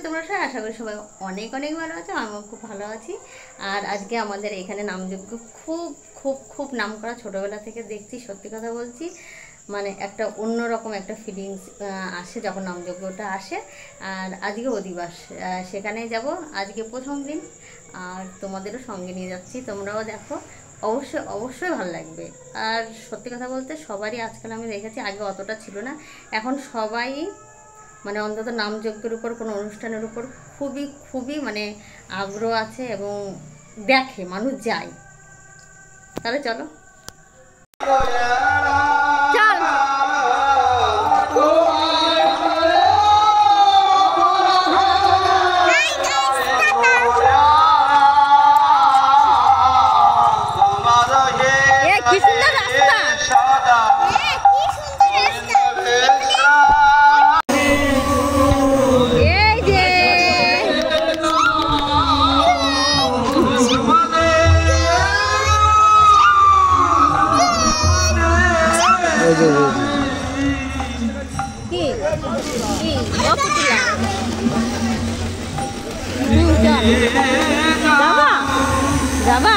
তোমরা সবাই? আশা করি সবাই অনেক অনেক ভালো আছো, আমিও খুব ভালো আছি। আর আজকে আমাদের এখানে নামযজ্ঞ খুব খুব খুব নাম করা, ছোটোবেলা থেকে দেখছি। সত্যি কথা বলছি, মানে একটা অন্যরকম একটা ফিলিংস আসে যখন নামযজ্ঞটা আসে। আর আজকে অধিবাস, সেখানেই যাব। আজকে প্রথম দিন, আর তোমাদেরও সঙ্গে নিয়ে যাচ্ছি, তোমরাও দেখো। অবশ্যই অবশ্যই ভালো লাগবে। আর সত্যি কথা বলতে সবারই আজকাল আমি দেখেছি, আগে অতটা ছিল না, এখন সবাই মানে অন্তত নামযজ্ঞের উপর কোনো অনুষ্ঠানের উপর খুবই খুবই মানে আগ্রহ আছে এবং দেখে, মানুষ যায়। তাহলে চলো। যাবা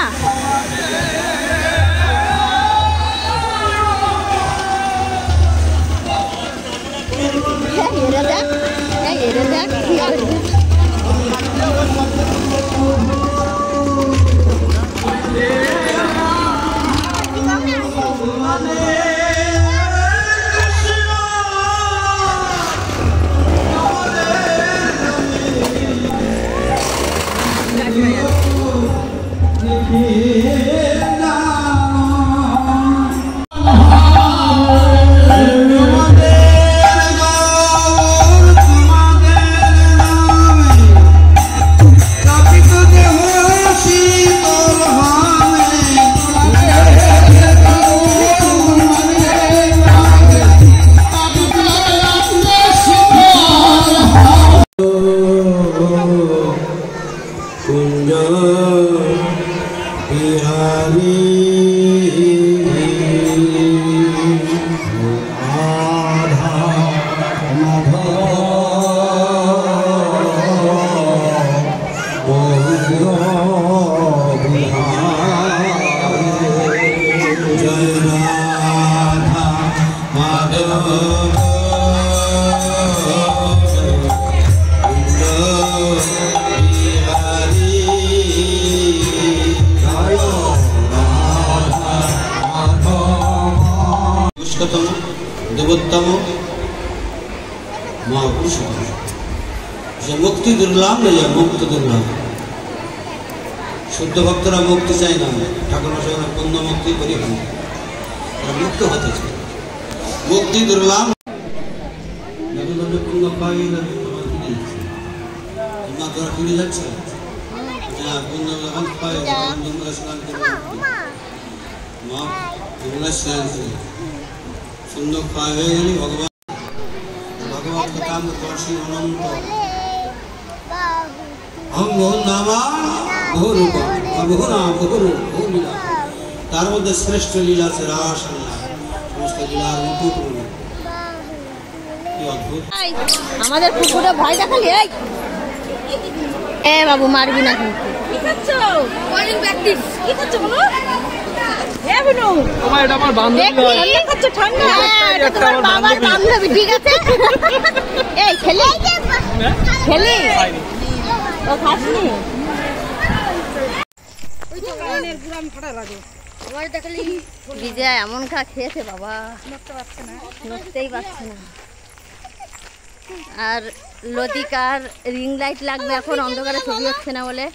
देवोत्तम महापुरुष मुक्ति दुर्लभ नहीं, मुक्त दुर्लभ। शुद्ध भक्तरा मुक्ति चाय ना, ठाकुर मशाइरा पुण्य मुक्ति करी मुक्त होते चाय, मुक्ति दुर्लभ। पुण्य पाई ना तुम्हारा फिर जाच्छे ना, पुण्य लगन पाई तुम्हारा स्नान करो माँ तुम्हारा स्नान से सुंदर पाए गए भगवान भगवान का काम करशी अनंत हम बहुत नामा बहुत रूप बहुत नाम बहुत रूप बहुत लीला तार मध्य श्रेष्ठ लीला से रास लीला समस्त लीला रूप ये अद्भुत हमारे पुकुरा भाई देखाली ए बाबू मारबी ना কি করছো মর্নিং প্র্যাকটিস কি করছো বলো এ বনো তোমার এটা আমার বান্ধবী ঠান্ডা করছো ঠান্ডা এটা তোমার বাবার বান্ধবী ঠিক আছে এই খেলি খেলি ও খাসনি ওই তো কানের পুরাম ফাটা লাগে তোমার দেখালি বিজয় এমন খা খেয়েছে বাবা, নড়তে পারছে না, নড়তেই পারছে না। আর লতিকার রিং লাইট লাগবে এখন, অন্ধকারে ছবি হচ্ছে না বলে।